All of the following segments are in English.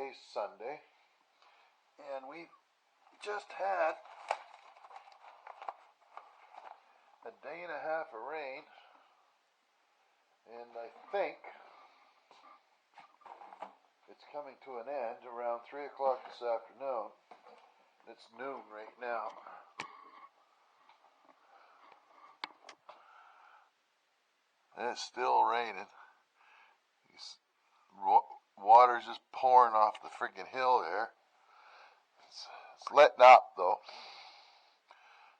Today's Sunday, and we just had a day and a half of rain, and I think it's coming to an end around 3 o'clock this afternoon. It's noon right now. And it's still raining. Water's just pouring off the freaking hill there. It's letting up though.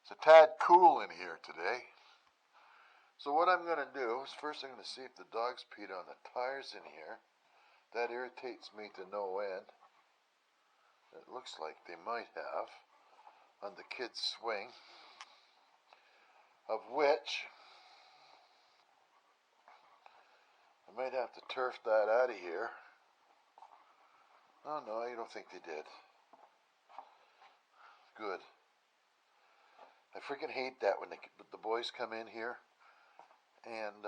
It's a tad cool in here today. So what I'm going to do is first I'm going to see if the dogs peed on the tires in here. That irritates me to no end. It looks like they might have on the kids' swing. Of which I might have to turf that out of here. Oh no, I don't think they did. Good. I freaking hate that when the boys come in here and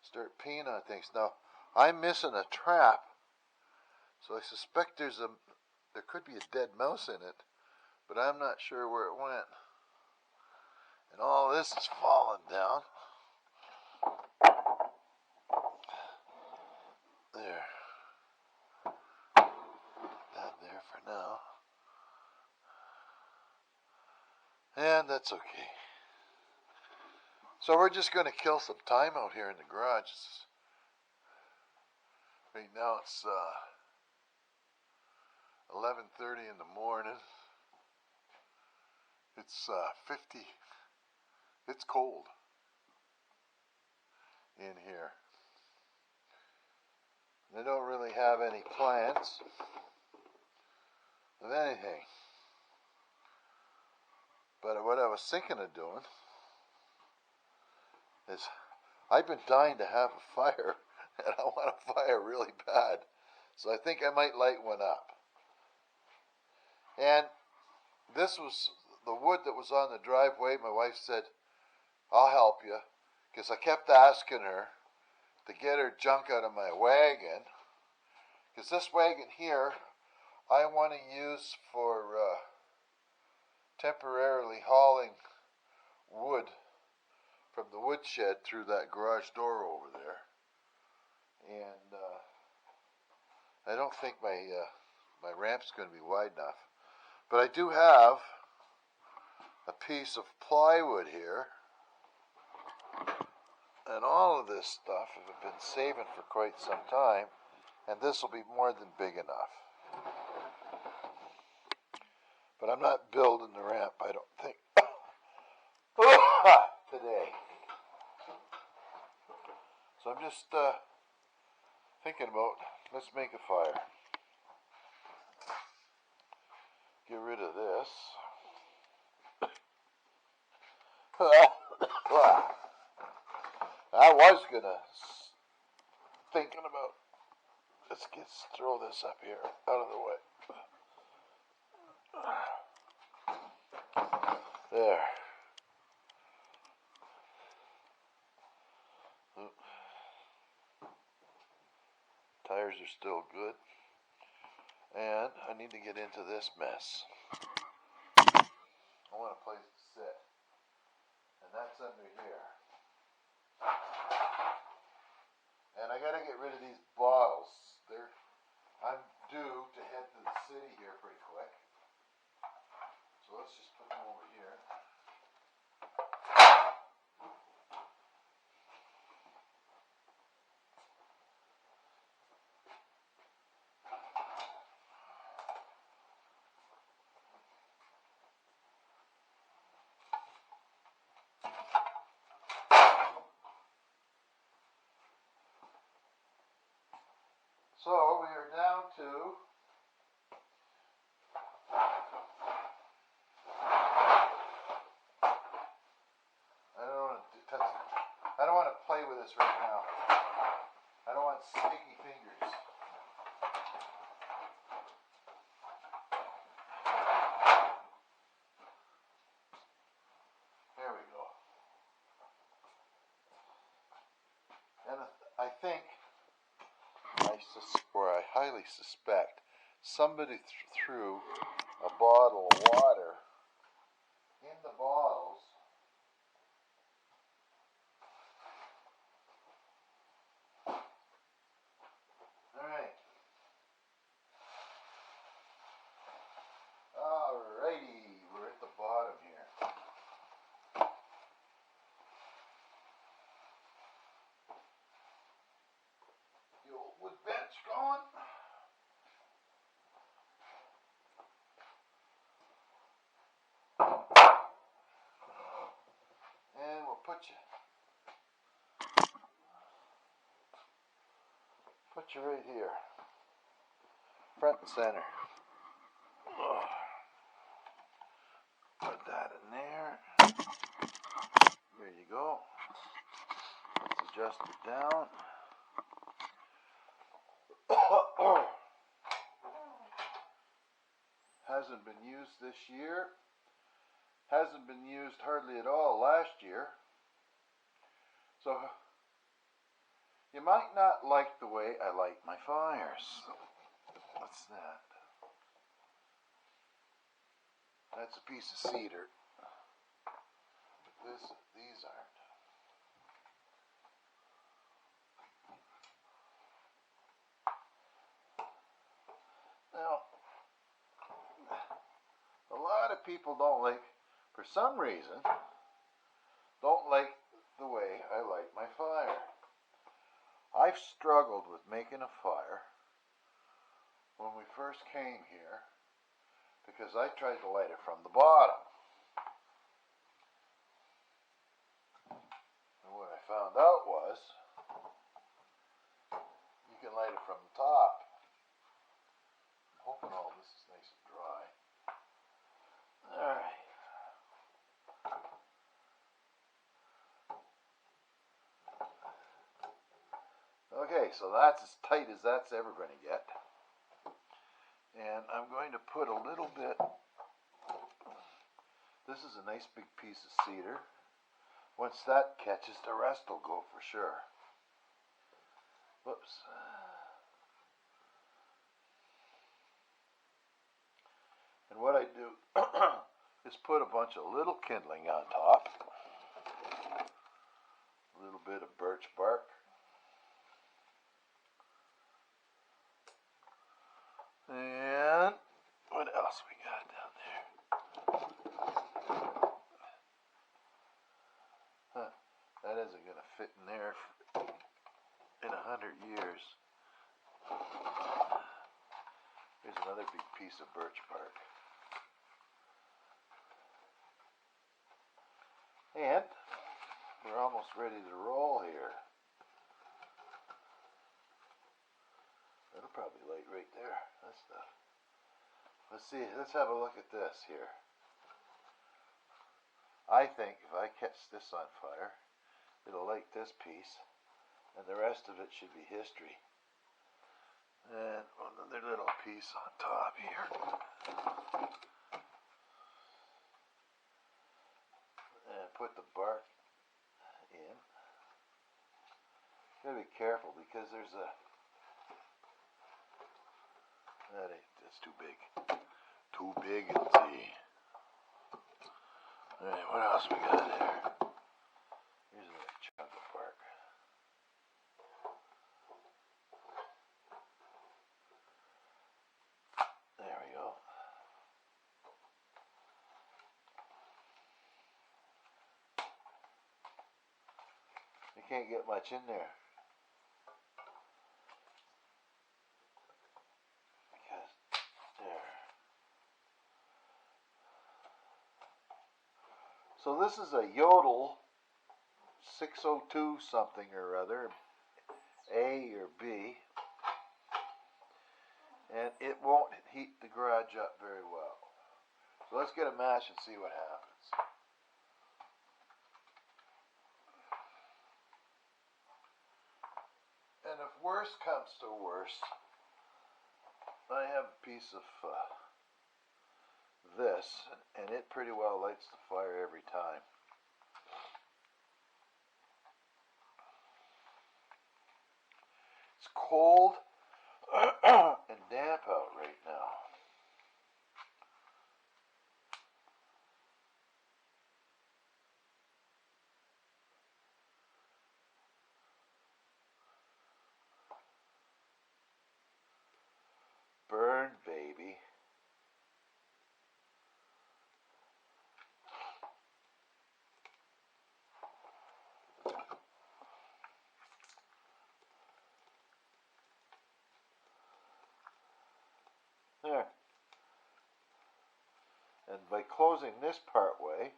start peeing on things. Now, I'm missing a trap, so I suspect there could be a dead mouse in it, but I'm not sure where it went. And all this is falling down. There. That there for now. And that's okay. So we're just going to kill some time out here in the garage. Right now it's 11:30 in the morning. It's 50. It's cold in here. I don't really have any plans of anything. But what I was thinking of doing is I've been dying to have a fire, and I want a fire really bad. So I think I might light one up. And this was the wood that was on the driveway. My wife said, I'll help you, because I kept asking her to get her junk out of my wagon, because this wagon here I want to use for temporarily hauling wood from the woodshed through that garage door over there. And I don't think my ramp's going to be wide enough, but I do have a piece of plywood here. And all of this stuff I've been saving for quite some time, and this will be more than big enough. But I'm not building the ramp, I don't think, today. So I'm just thinking about, let's make a fire. Get rid of this. I was thinking about, let's throw this up here, out of the way. There. Tires are still good. And I need to get into this mess. I want a place to sit. And that's under here. And I gotta get rid of these bottles. I'm due to head to the city here pretty quick. So let's just put them over here. So we are down to I don't want to play with this right now. I don't want sticky fingers. There we go. And I think, I I highly suspect somebody threw a bottle of water in the bottles. Alright. Alrighty, we're at the bottom here. The old wood bench going. And we'll put you right here, front and center. Put that in there. There you go. Let's adjust it down. Hasn't been used this year. Hasn't been used hardly at all last year. So you might not like the way I light my fires. What's that? That's a piece of cedar. But these aren't. Now, a lot of people don't like, for some reason, don't like the way I light my fire. I've struggled with making a fire when we first came here because I tried to light it from the bottom. And what I found out was you can light it from the top. I'm hoping all this is nice and dry. Alright. Okay, so that's as tight as that's ever going to get. And I'm going to put a little bit, this is a nice big piece of cedar. Once that catches, the rest will go for sure. Whoops. And what I do is put a bunch of little kindling on top. A little bit of birch bark. And what else we got down there? Huh, that isn't going to fit in there in 100 years. Here's another big piece of birch bark. And we're almost ready to roll here. That'll probably light right there. That stuff. Let's see. Let's have a look at this here. I think if I catch this on fire, it'll light this piece, and the rest of it should be history. And another little piece on top here. And put the bark in. Gotta be careful because there's a... That's too big. Too big, see. Alright, what else we got there? Here's another chunk of bark. There we go. You can't get much in there. So this is a Yodel 602 something or other, A or B, and it won't heat the garage up very well. So let's get a match and see what happens. And if worse comes to worse, I have a piece of this, and it pretty well lights the fire every time. It's cold, and damp out right now. Burn, baby. There. And by closing this part way,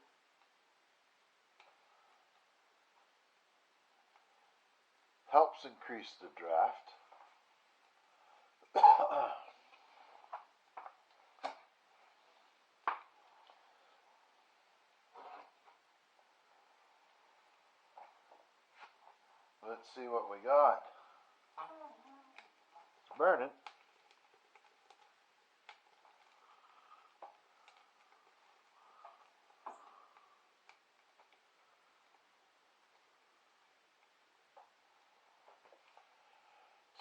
helps increase the draft. Let's see what we got. It's burning.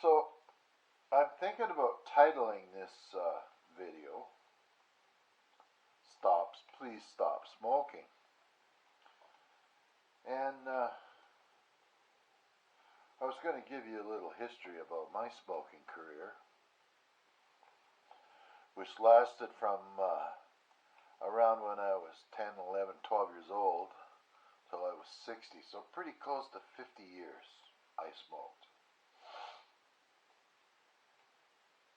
So, I'm thinking about titling this video, Please Stop Smoking. And I was going to give you a little history about my smoking career, which lasted from around when I was 10, 11, 12 years old till I was 60. So pretty close to 50 years I smoked.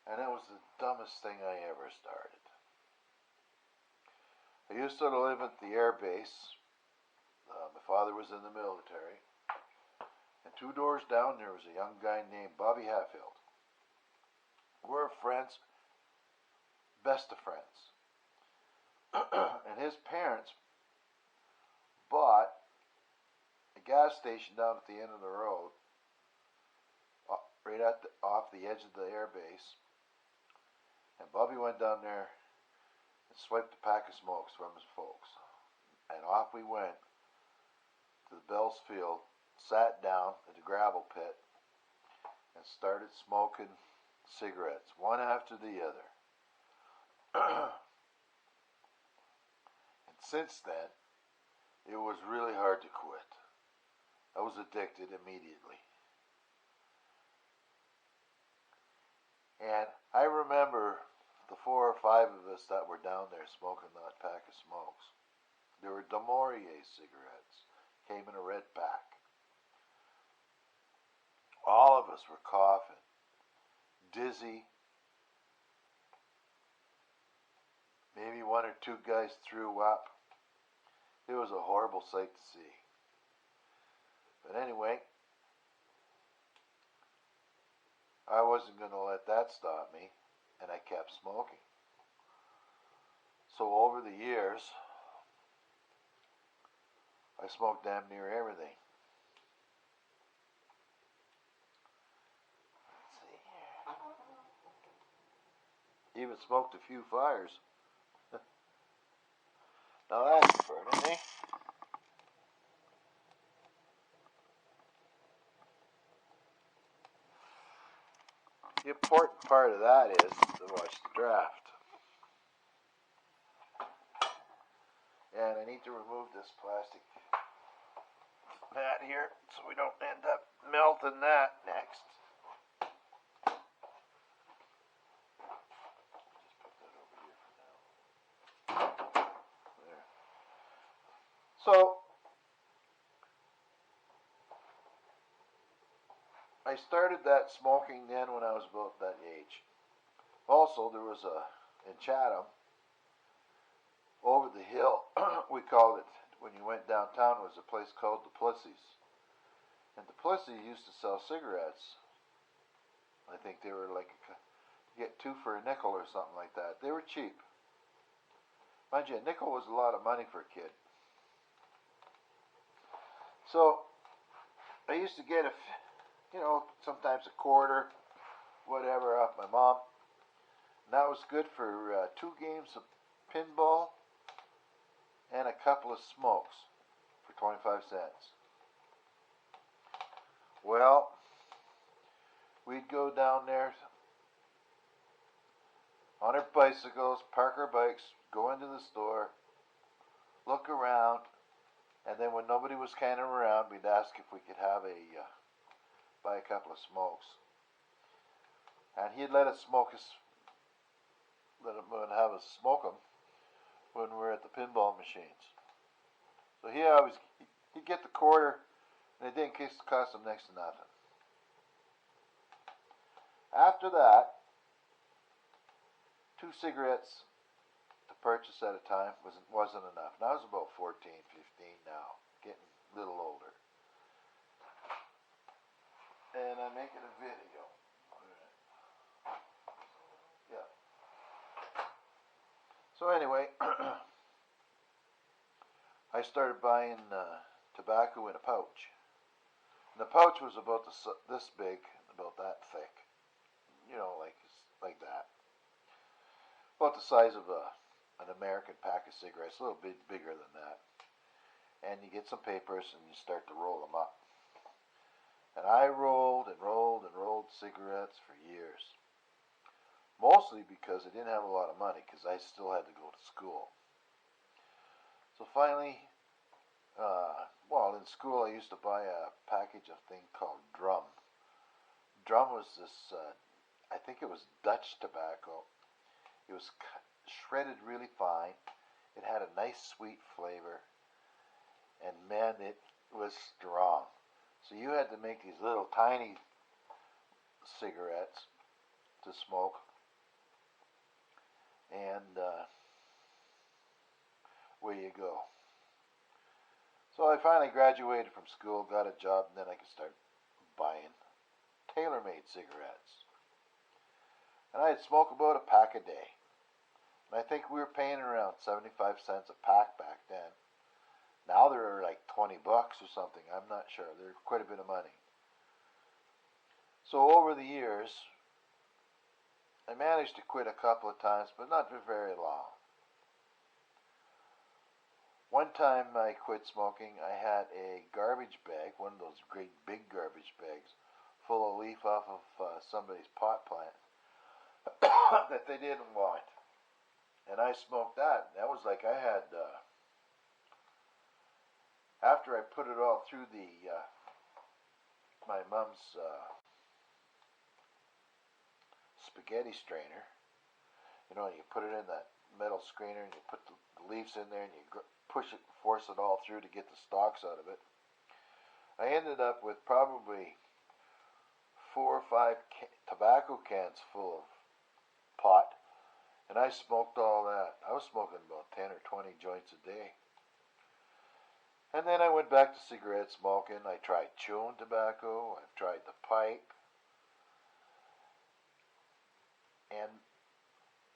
And it was the dumbest thing I ever started. I used to live at the air base. My father was in the military. And 2 doors down there was a young guy named Bobby Hatfield. We're friends, best of friends. And his parents bought a gas station down at the end of the road, right off the edge of the air base. And Bobby went down there and swiped a pack of smokes from his folks. And off we went to the Bells Field, sat down at the gravel pit, and started smoking cigarettes, one after the other. And since then, it was really hard to quit. I was addicted immediately. And I remember the 4 or 5 of us that were down there smoking that pack of smokes. There were Demorier cigarettes, came in a red pack. All of us were coughing, dizzy. Maybe 1 or 2 guys threw up. It was a horrible sight to see. But anyway, I wasn't going to let that stop me, and I kept smoking. So over the years, I smoked damn near everything. Let's see here. Even smoked a few fires. Now that's burning, eh? The important part of that is to watch the draft. And I need to remove this plastic mat here so we don't end up melting that next. Just put that over here for now. There. So, I started that smoking then when I was about that age. Also, there was in Chatham, over the hill, we called it, when you went downtown, was a place called the Plessy's. And the Plessy used to sell cigarettes. I think they were like, you get 2 for a nickel or something like that. They were cheap. Mind you, a nickel was a lot of money for a kid. So, I used to get sometimes a quarter, whatever, off my mom. And that was good for 2 games of pinball and a couple of smokes for 25 cents. Well, we'd go down there on our bicycles, park our bikes, go into the store, look around, and then when nobody was kind of around, we'd ask if we could have buy a couple of smokes. And he'd let us have us smoke them when we were at the pinball machines. So he'd get the quarter, and it didn't cost him next to nothing. After that, 2 cigarettes to purchase at a time wasn't enough. And I was about 14, 15 now, getting a little older. And I'm making a video. Yeah. So anyway, I started buying tobacco in a pouch. And the pouch was about this big, about that thick. You know, like that. About the size of an American pack of cigarettes, a little bit bigger than that. And you get some papers and you start to roll them up. And I rolled and rolled and rolled cigarettes for years. Mostly because I didn't have a lot of money, because I still had to go to school. So finally, in school I used to buy a package of thing called Drum. Drum was this, I think it was Dutch tobacco. It was shredded really fine. It had a nice sweet flavor. And man, it was strong. So you had to make these little tiny cigarettes to smoke. And where you go. So I finally graduated from school, got a job, and then I could start buying tailor-made cigarettes. And I'd smoke about a pack a day. And I think we were paying around 75 cents a pack back then. Now they're like $20 or something. I'm not sure. They're quite a bit of money. So over the years, I managed to quit a couple of times, but not for very long. One time I quit smoking, I had a garbage bag, one of those great big garbage bags, full of leaf off of somebody's pot plant that they didn't want. And I smoked that. That was like I had, after I put it all through my mom's spaghetti strainer, you know, you put it in that metal strainer and you put the leaves in there and you push it, force it all through to get the stalks out of it. I ended up with probably 4 or 5 tobacco cans full of pot, and I smoked all that. I was smoking about 10 or 20 joints a day. And then I went back to cigarette smoking. I tried chewing tobacco. I've tried the pipe. And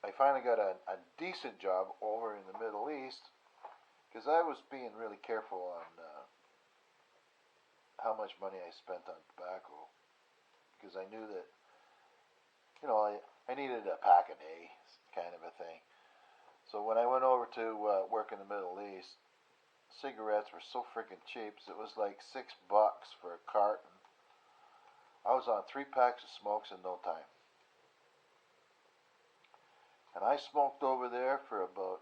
I finally got a decent job over in the Middle East, because I was being really careful on how much money I spent on tobacco, because I knew that, you know, I needed a pack a day kind of a thing. So when I went over to work in the Middle East, cigarettes were so freaking cheap. It was like $6 for a carton. I was on 3 packs of smokes in no time. And I smoked over there for about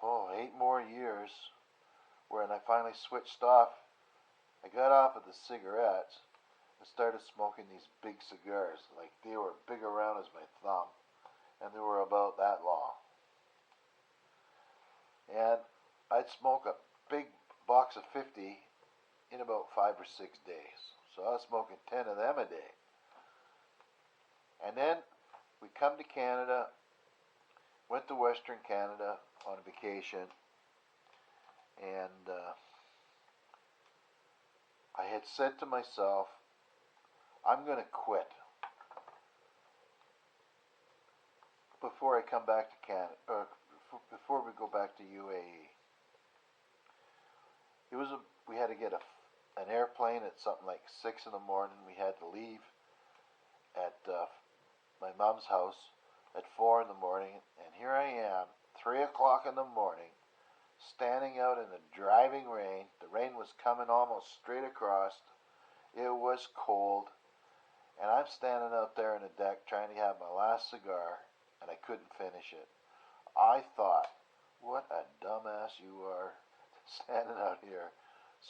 8 more years, when I finally switched off. I got off of the cigarettes and started smoking these big cigars. Like, they were big around as my thumb, and they were about that long. And I'd smoke a big box of 50 in about 5 or 6 days. So I was smoking 10 of them a day. And then we come to Canada, went to Western Canada on vacation, and I had said to myself, I'm going to quit before I come back to Canada, or before we go back to UAE. We had to get an airplane at something like 6 in the morning. We had to leave at my mom's house at 4 in the morning, and here I am, 3 o'clock in the morning, standing out in the driving rain. The rain was coming almost straight across. It was cold, And I'm standing out there on the deck trying to have my last cigar, and I couldn't finish it. I thought, what a dumbass you are, standing out here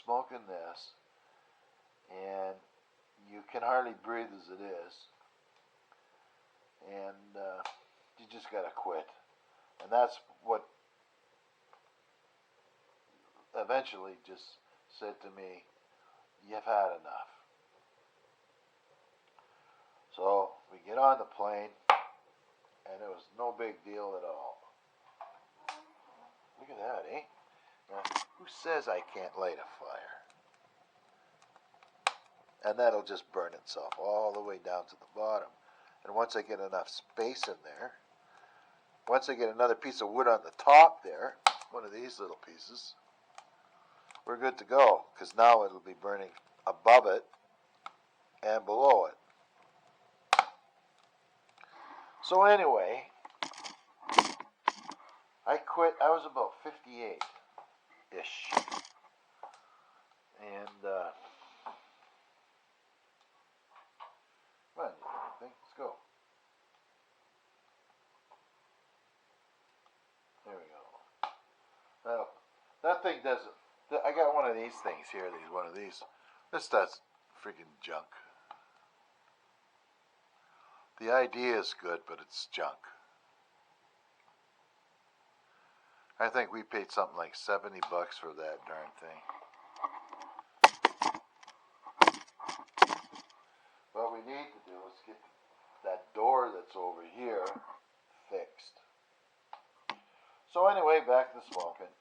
smoking this, and you can hardly breathe as it is, and you just gotta quit. And that's what eventually just said to me, you've had enough. So we get on the plane, and it was no big deal at all. Look at that, eh? Now, who says I can't light a fire? And that'll just burn itself all the way down to the bottom. And once I get enough space in there, once I get another piece of wood on the top there, one of these little pieces, we're good to go, because now it'll be burning above it and below it. So anyway, I quit. I was about 58-ish. And, come on, let's go. There we go. Now, that thing doesn't, I got one of these things here, one of these. This does freaking junk. The idea is good, but it's junk. I think we paid something like $70 for that darn thing. What we need to do is get that door that's over here fixed. So anyway, back to smoking.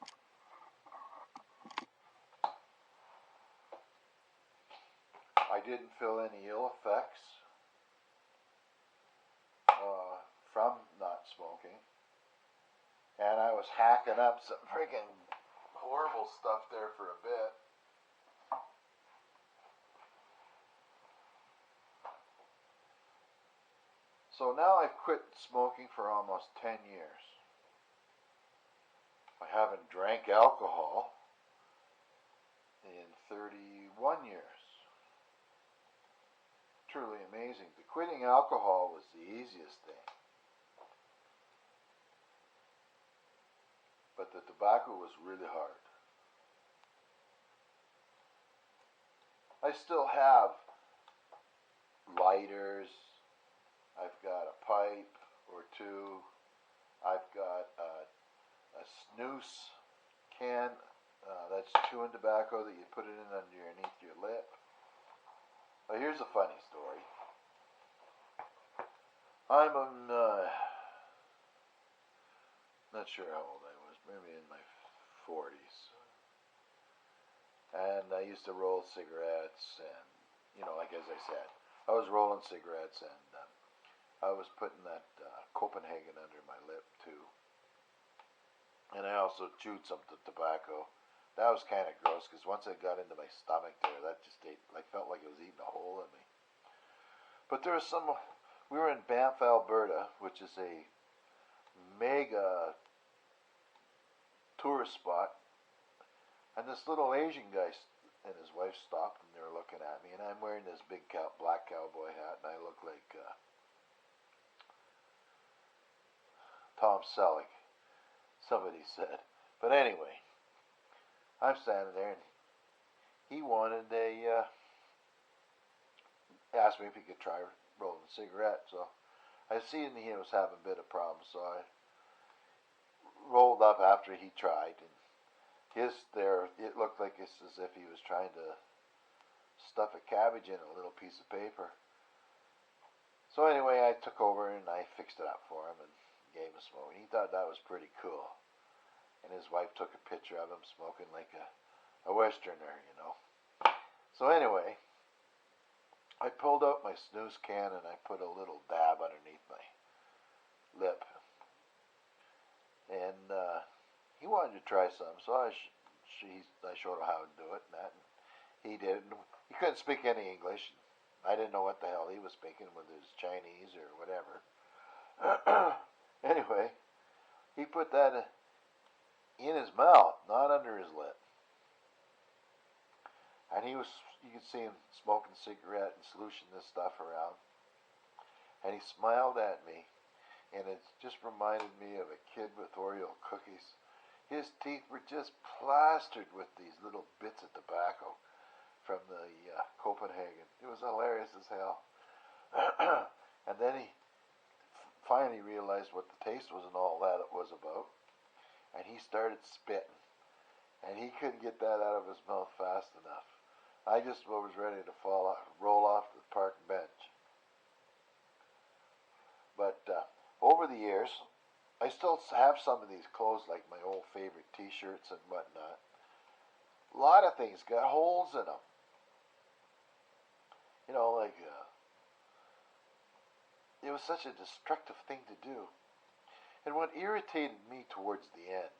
I didn't feel any ill effects from not smoking. And I was hacking up some freaking horrible stuff there for a bit. So now I've quit smoking for almost 10 years. I haven't drank alcohol in 31 years. Truly amazing. The quitting alcohol was the easiest thing. But the tobacco was really hard. I still have lighters. I've got a pipe or two. I've got a snus can. That's chewing tobacco that you put it in underneath your lip. Well, here's a funny story. I'm not sure how old I was, maybe in my 40s. And I used to roll cigarettes, and, like as I said, I was rolling cigarettes, and I was putting that Copenhagen under my lip, too. And I also chewed some tobacco. That was kind of gross, because once it got into my stomach there, that just felt like it was eating a hole in me. But there was we were in Banff, Alberta, which is a mega tourist spot. And this little Asian guy and his wife stopped, and they were looking at me. And I'm wearing this big black cowboy hat, and I look like Tom Selleck, somebody said. But anyway, I'm standing there, and he wanted asked me if he could try rolling a cigarette. So I seen he was having a bit of problems, so I rolled up after he tried, and it looked like it's as if he was trying to stuff a cabbage in a little piece of paper. So anyway, I took over and I fixed it up for him and gave him a smoke. And he thought that was pretty cool. And his wife took a picture of him smoking like a Westerner, So anyway, I pulled out my snooze can and I put a little dab underneath my lip. And he wanted to try some, so I showed him how to do it, and he did. He couldn't speak any English. I didn't know what the hell he was speaking, whether it was Chinese or whatever. Anyway, he put that in his mouth, not under his lip. And you could see him smoking a cigarette and solution this stuff around. And he smiled at me, and it just reminded me of a kid with Oreo cookies. His teeth were just plastered with these little bits of tobacco from the Copenhagen. It was hilarious as hell. And then he finally realized what the taste was and all that it was about. And he started spitting. And he couldn't get that out of his mouth fast enough. I just was ready to roll off the park bench. But over the years, I still have some of these clothes, like my old favorite t-shirts and whatnot. A lot of things got holes in them. You know, like, it was such a destructive thing to do. And what irritated me towards the end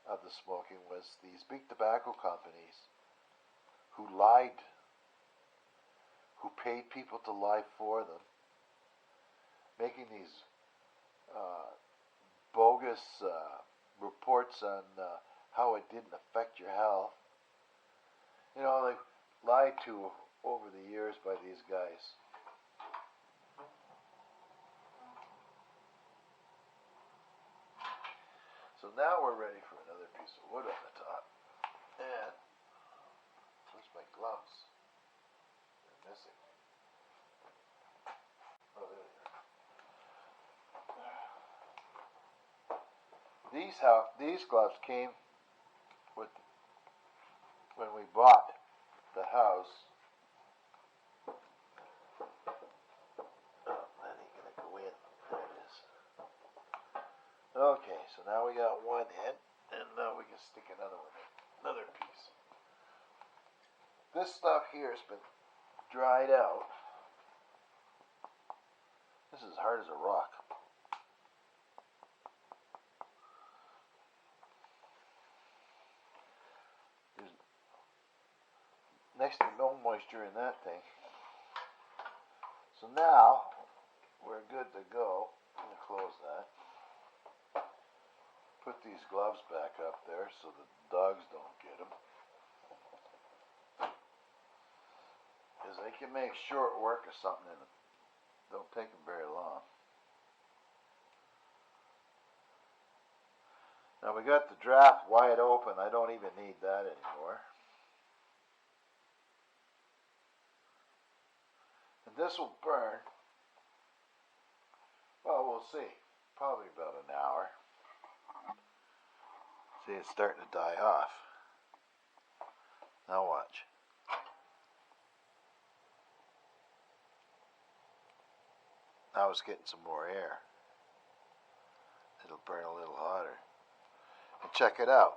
of the smoking was these big tobacco companies who lied, who paid people to lie for them, making these bogus reports on how it didn't affect your health. You know, they lied to over the years by these guys. So now we're ready for another piece of wood on the top. And where's my gloves? They're missing. Oh, there they are. These gloves came with when we bought the house. Oh, that ain't gonna go in. There it is. Okay, so now we got one in, and now we can stick another one in. Another piece. This stuff here has been dried out. This is hard as a rock. There's next to no moisture in that thing. So now we're good to go. I'm going to close that. Put these gloves back up there so the dogs don't get them. Because they can make short work of something and don't take them very long. Now we got the draft wide open. I don't even need that anymore. And this will burn. Well, we'll see. Probably about an hour. See, it's starting to die off. Now watch. Now it's getting some more air. It'll burn a little hotter. And check it out.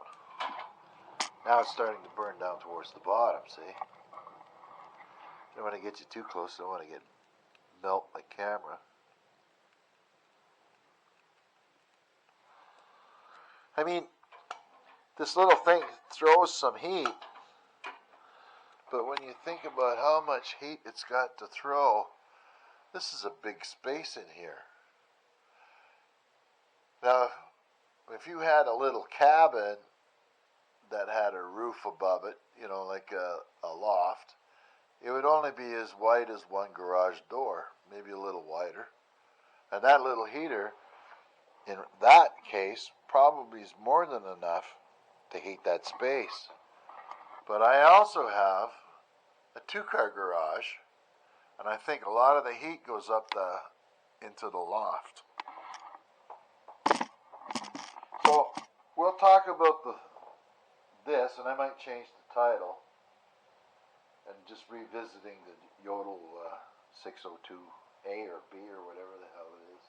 Now it's starting to burn down towards the bottom, see? I don't want to get you too close. I don't want to melt my camera. I mean, this little thing throws some heat, but when you think about how much heat it's got to throw, this is a big space in here. Now, if you had a little cabin that had a roof above it, you know, like a loft, it would only be as wide as one garage door, maybe a little wider. And that little heater, in that case, probably is more than enough to heat that space. But I also have a 2-car garage, and I think a lot of the heat goes up into the loft. So we'll talk about this, and I might change the title, and just revisiting the Yodel 602A or B or whatever the hell it is.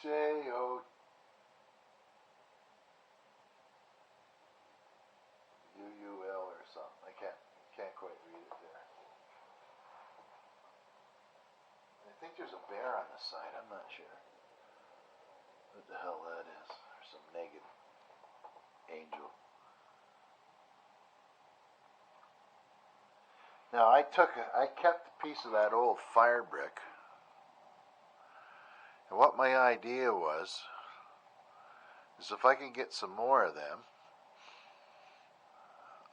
J-O U-U-L or something. I can't quite read it there. I think there's a bear on the side. I'm not sure what the hell that is. Or some naked angel. Now I kept a piece of that old fire brick. And what my idea was, is if I can get some more of them,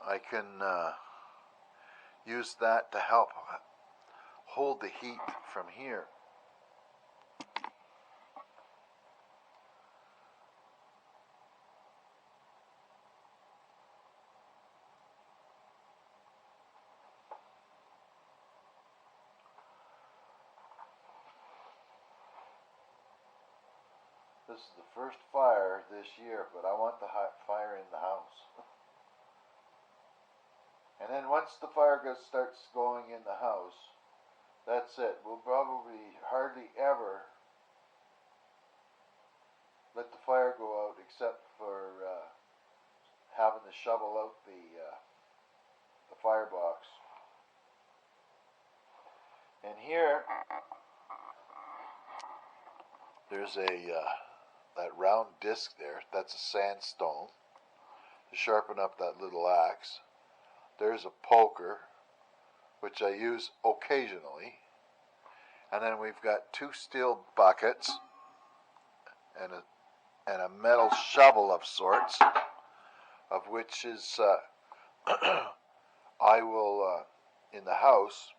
I can use that to help hold the heat from here. This is the first fire this year, but I want the fire in the house. And then once the fire starts going in the house, that's it. We'll probably hardly ever let the fire go out except for having to shovel out the firebox. And here, there's that round disc there. That's a sandstone to sharpen up that little axe. There's a poker, which I use occasionally. And then we've got 2 steel buckets and a metal shovel of sorts, of which is I will in the house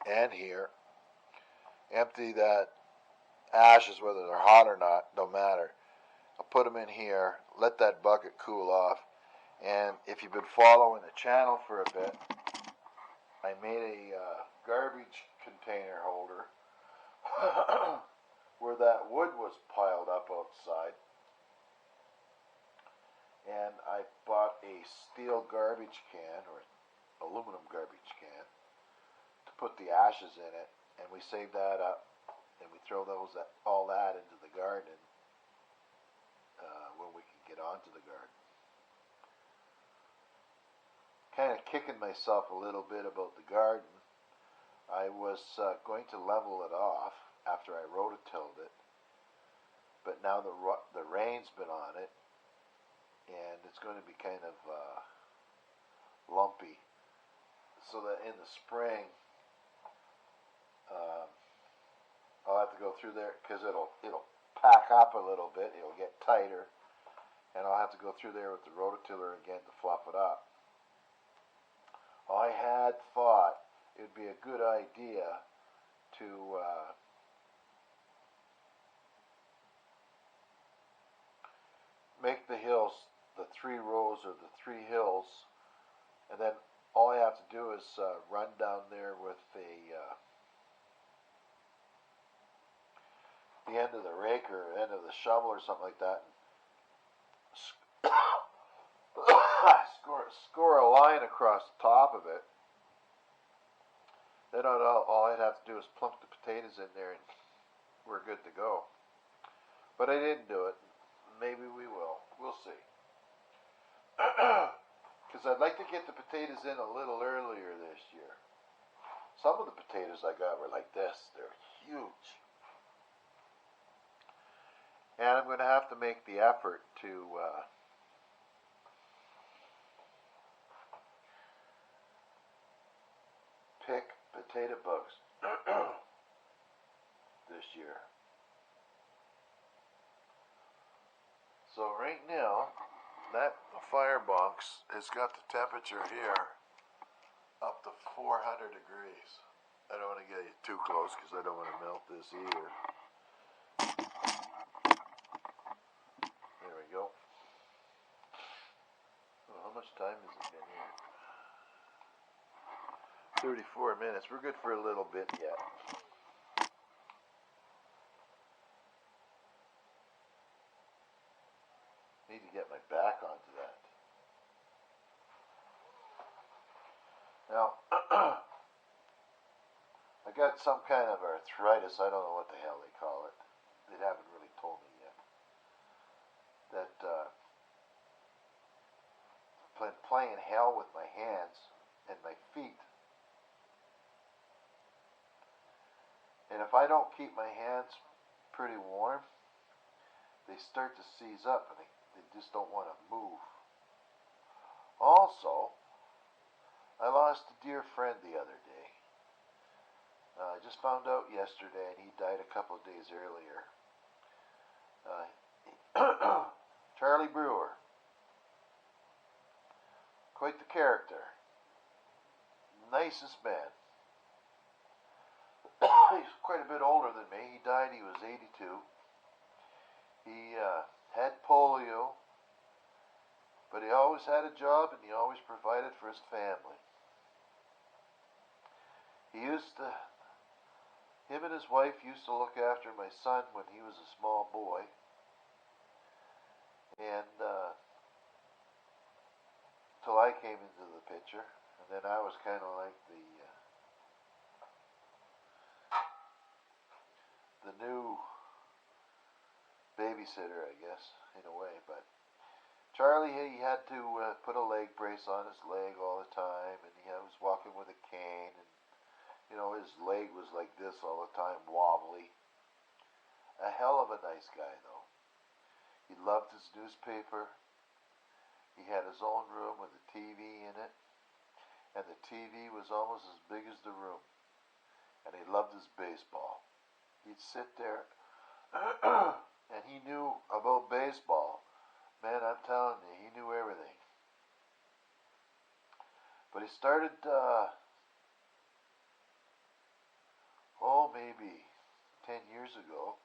and here empty that ashes, whether they're hot or not, don't matter. I'll put them in here, let that bucket cool off, and if you've been following the channel for a bit, I made a garbage container holder where that wood was piled up outside, and I bought a steel garbage can or aluminum garbage can to put the ashes in it, and we save that up and we throw all that into the garden when we can get onto the garden. Kind of kicking myself a little bit about the garden. I was going to level it off after I rototilled it, but now the rain's been on it, and it's going to be kind of lumpy, so that in the spring I'll have to go through there because it'll pack up a little bit, it'll get tighter, and I'll have to go through there with the rototiller again to fluff it up. I had thought it would be a good idea to make the hills the 3 rows or the 3 hills, and then all I have to do is run down there with the end of the rake or end of the shovel or something like that, and score a line across the top of it. Then all I'd have to do is plunk the potatoes in there and we're good to go. But I didn't do it. Maybe we will. We'll see. Because I'd like to get the potatoes in a little earlier this year. Some of the potatoes I got were like this. They're huge. And I'm going to have to make the effort to pick potato bugs this year. So right now, that firebox has got the temperature here up to 400 degrees. I don't want to get you too close because I don't want to melt this either. There we go. Oh, how much time has it been here? 34 minutes. We're good for a little bit yet. Need to get my back onto that. Now, I got some kind of arthritis. I don't know what the hell they call it. They haven't really told me yet. That been playing hell with my hands and my feet. And if I don't keep my hands pretty warm, they start to seize up and they just don't want to move. Also, I lost a dear friend the other day. I just found out yesterday, and he died a couple of days earlier. Charlie Brewer. Quite the character. Nicest man. He's quite a bit older than me. He died, he was 82. He had polio, but he always had a job and he always provided for his family. Him and his wife used to look after my son when he was a small boy. And till I came into the picture, and then I was kind of like the new babysitter, I guess, in a way. But Charlie, he had to put a leg brace on his leg all the time, and he was walking with a cane, and his leg was like this all the time, wobbly. A hell of a nice guy, though. He loved his newspaper. He had his own room with a TV in it, and the TV was almost as big as the room. And he loved his baseball. He'd sit there, and he knew about baseball. Man, I'm telling you, he knew everything. But he started, maybe 10 years ago,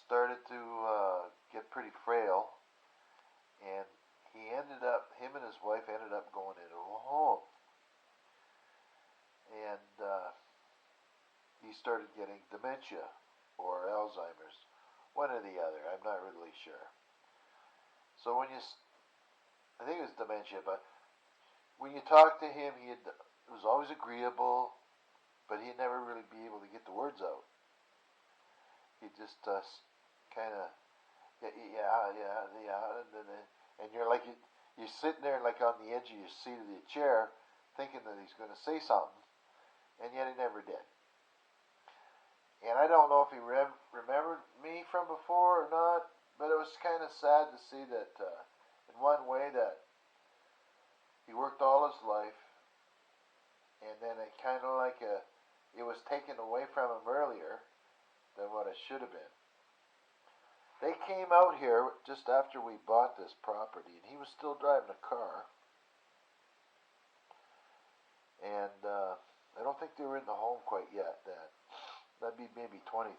started to get pretty frail, and him and his wife ended up going into a home. And he started getting dementia or Alzheimer's, one or the other, I'm not really sure. So I think it was dementia, but when you talk to him, it was always agreeable, but he'd never really be able to get the words out. He'd just kind of, and you're like, you're sitting there like on the edge of your seat of the chair, thinking that he's going to say something, and yet he never did. And I don't know if he remembered me from before or not, but it was kind of sad to see that, in one way, that he worked all his life, and then it kind of like it was taken away from him earlier than what it should have been. They came out here just after we bought this property, and he was still driving a car. And I don't think they were in the home quite yet then. That'd be maybe 2013.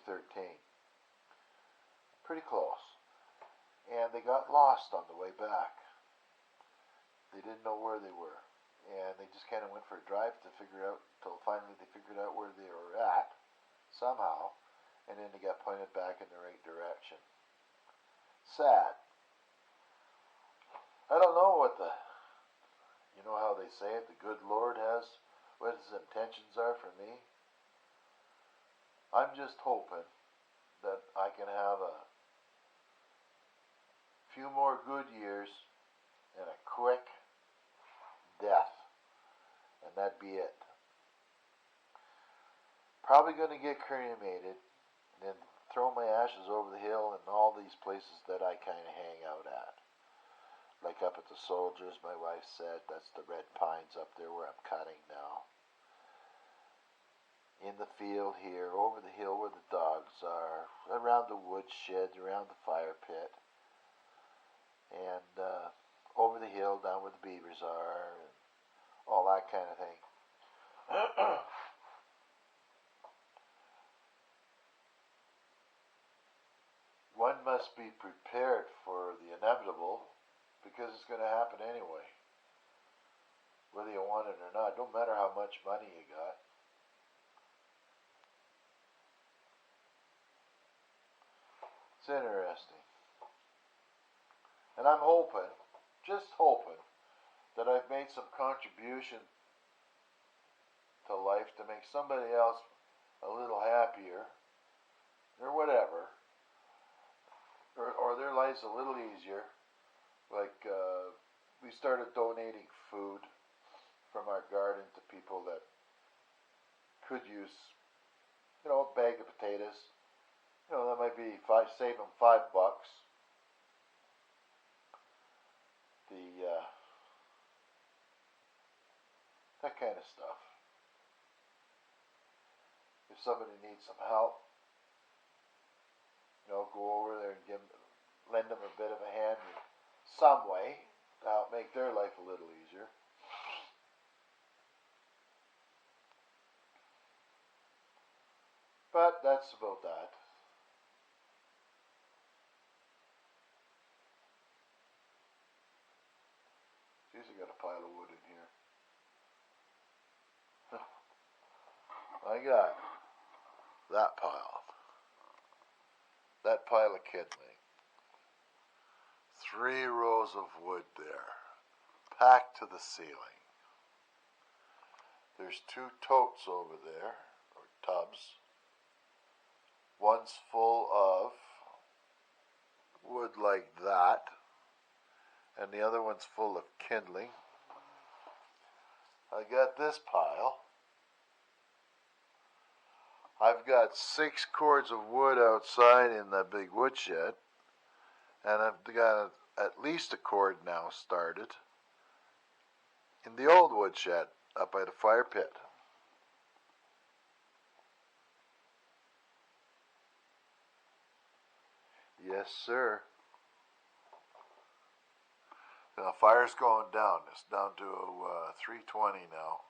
Pretty close. And they got lost on the way back. They didn't know where they were. And they just kind of went for a drive to figure out, until finally they figured out where they were at, somehow. And then they got pointed back in the right direction. Sad. I don't know what how they say it, the good Lord has, what his intentions are for me. I'm just hoping that I can have a few more good years and a quick death, and that'd be it. Probably going to get cremated and then throw my ashes over the hill in all these places that I kind of hang out at. Like up at the Soldiers, my wife said, that's the red pines up there where I'm cutting now. In the field here, over the hill where the dogs are, around the woodshed, around the fire pit, and over the hill down where the beavers are, and all that kind of thing. One must be prepared for the inevitable, because it's going to happen anyway, whether you want it or not. Don't matter how much money you got. It's interesting. And I'm hoping, just hoping, that I've made some contribution to life to make somebody else a little happier, or whatever, or their lives a little easier. Like, we started donating food from our garden to people that could use, a bag of potatoes. That might be save them $5. That kind of stuff. If somebody needs some help, go over there and lend them a bit of a hand in some way. That'll make their life a little easier. But that's about that. Geez, I got a pile of wood in here. I got that pile. That pile of kindling. 3 rows of wood there, packed to the ceiling. There's 2 totes over there, or tubs. One's full of wood like that, and the other one's full of kindling. I got this pile. I've got 6 cords of wood outside in that big woodshed, and I've got at least a cord now started in the old woodshed up by the fire pit. Yes, sir. Now, fire's going down. It's down to 320 now.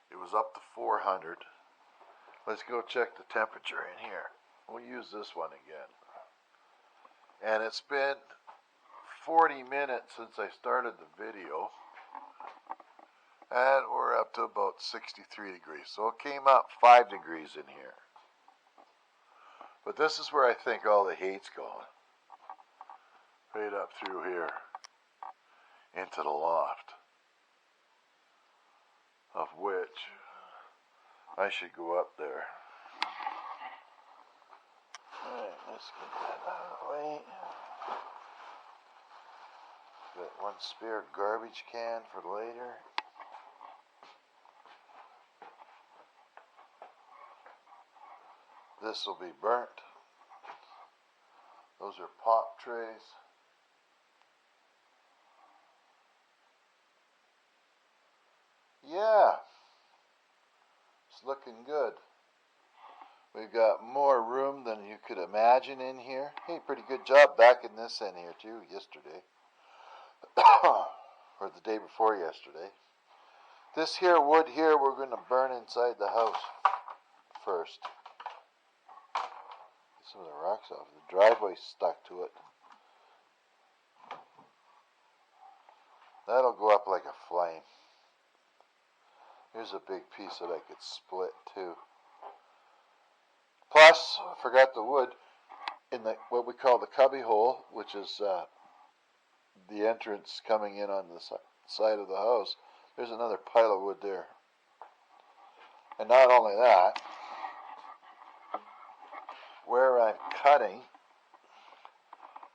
It was up to 400. Let's go check the temperature in here. We'll use this one again. And it's been 40 minutes since I started the video. And we're up to about 63 degrees. So it came up 5 degrees in here. But this is where I think all the heat's going. Right up through here. Into the loft. Of which I should go up there. Alright, let's get that out of the way. Got one spare garbage can for later. This will be burnt. Those are pop trays. Yeah, it's looking good. We've got more room than you could imagine in here. Hey, pretty good job backing this in here too yesterday. Or the day before yesterday. This here wood here we're going to burn inside the house first. Get some of the rocks off. The driveway's stuck to it. That'll go up like a flame. Here's a big piece that I could split too. Plus, I forgot the wood in the what we call the cubby hole, which is the entrance coming in on the side of the house. There's another pile of wood there. And not only that, where I'm cutting,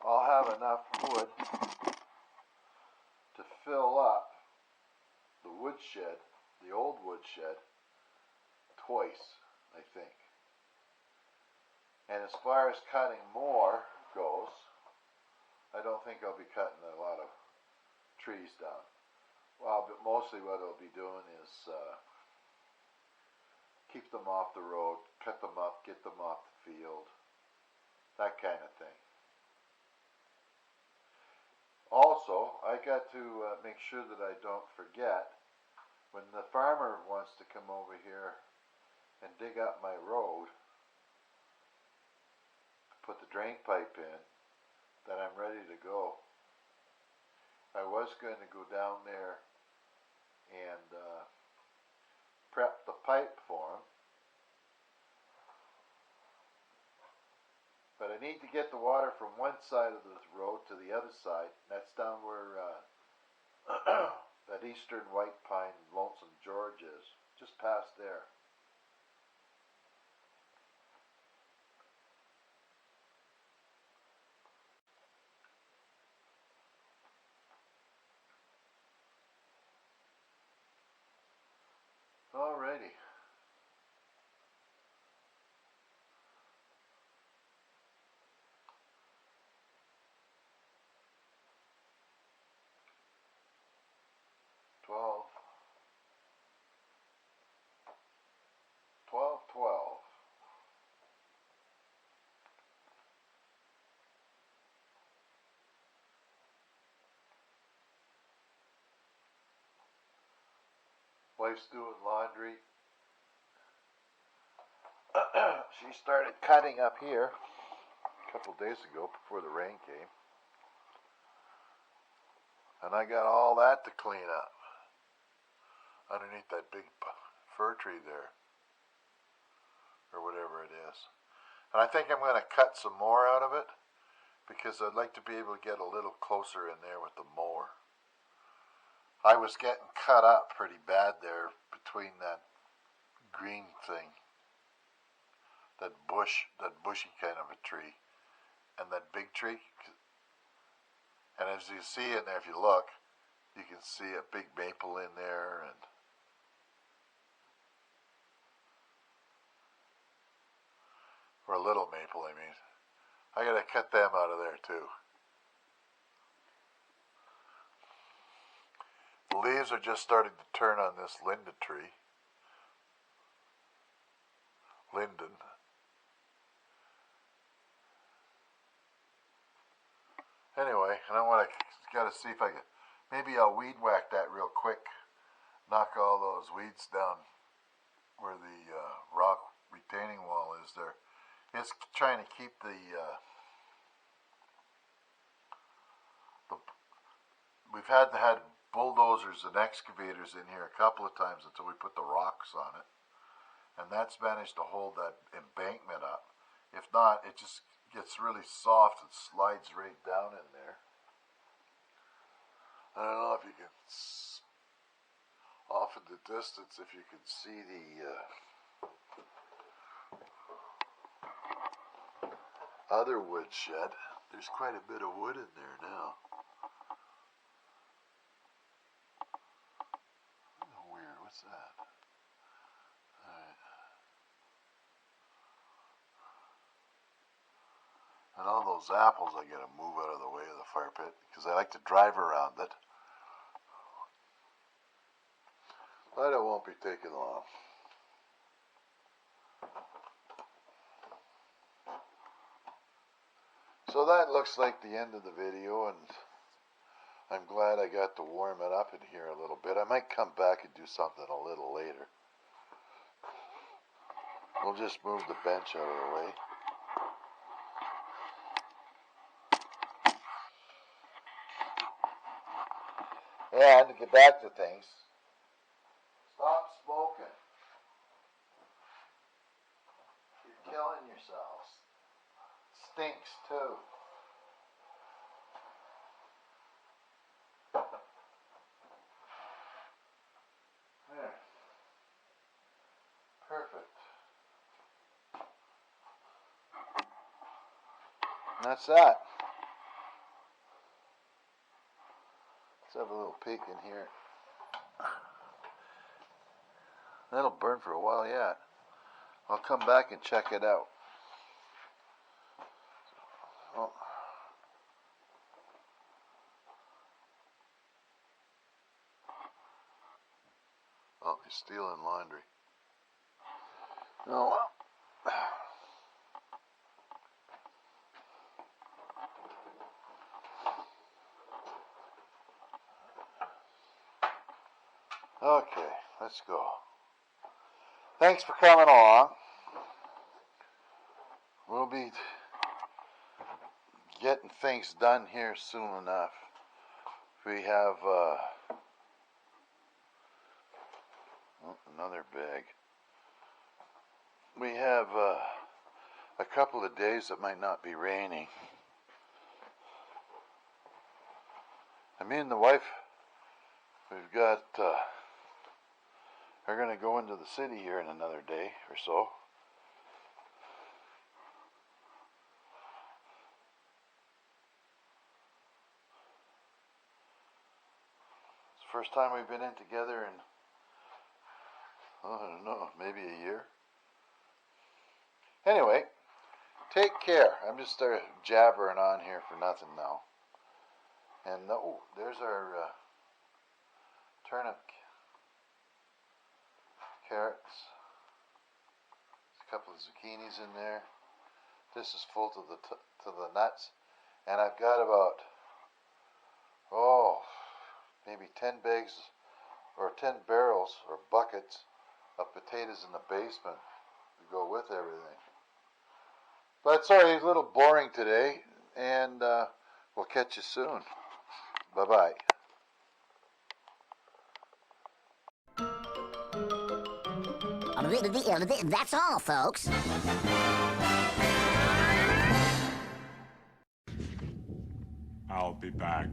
I'll have enough wood to fill up the woodshed, the old woodshed, twice, I think. And as far as cutting more goes, I don't think I'll be cutting a lot of trees down. Well, but mostly what I'll be doing is keep them off the road, cut them up, get them off the field, that kind of thing. Also, I got to make sure that I don't forget, when the farmer wants to come over here and dig up my road, put the drain pipe in, that I'm ready to go. I was going to go down there and prep the pipe for him, but I need to get the water from one side of the road to the other side. That's down where that eastern white pine Lonesome George is, just past there. Alrighty. Wife's doing laundry. She started cutting up here a couple days ago before the rain came. And I got all that to clean up underneath that big fir tree there, or whatever it is. And I think I'm going to cut some more out of it, because I'd like to be able to get a little closer in there with the mower. I was getting cut up pretty bad there between that green thing, that bushy kind of a tree, and that big tree. And as you see in there, if you look, you can see a big maple in there, and or a little maple, I mean. I gotta cut them out of there too. The leaves are just starting to turn on this linden tree. Linden. Anyway, and I gotta see if I can, maybe I'll weed whack that real quick. Knock all those weeds down where the rock retaining wall is there. It's trying to keep we've had bulldozers and excavators in here a couple of times until we put the rocks on it. And that's managed to hold that embankment up. If not, it just gets really soft and slides right down in there. I don't know if you can, off in the distance, if you can see the other wood shed. There's quite a bit of wood in there now. Oh, weird, what's that? Alright. And all those apples I gotta move out of the way of the fire pit, because I like to drive around it. But it won't be taking long. So that looks like the end of the video, and I'm glad I got to warm it up in here a little bit. I might come back and do something a little later. We'll just move the bench out of the way. And to get back to things, stop smoking. You're killing yourselves. Stinks too. There. Perfect. And that's that. Let's have a little peek in here. That'll burn for a while yet. I'll come back and check it out. Oh. Oh, he's stealing laundry. Oh well. Okay, let's go. Thanks for coming along. We'll be getting things done here soon enough. We have another bag. We have a couple of days that might not be raining. And me and the wife, we've got are going to go into the city here in another day or so. It's the first time we've been in together in, I don't know, maybe a year. Anyway, take care. I'm just jabbering on here for nothing now. And oh, there's our turnip, carrots, a couple of zucchinis in there. This is full to the nuts, and I've got about maybe 10 bags or 10 barrels or buckets of potatoes in the basement to go with everything. But sorry, it's a little boring today, and we'll catch you soon. Bye-bye. That's all, folks. I'll be back.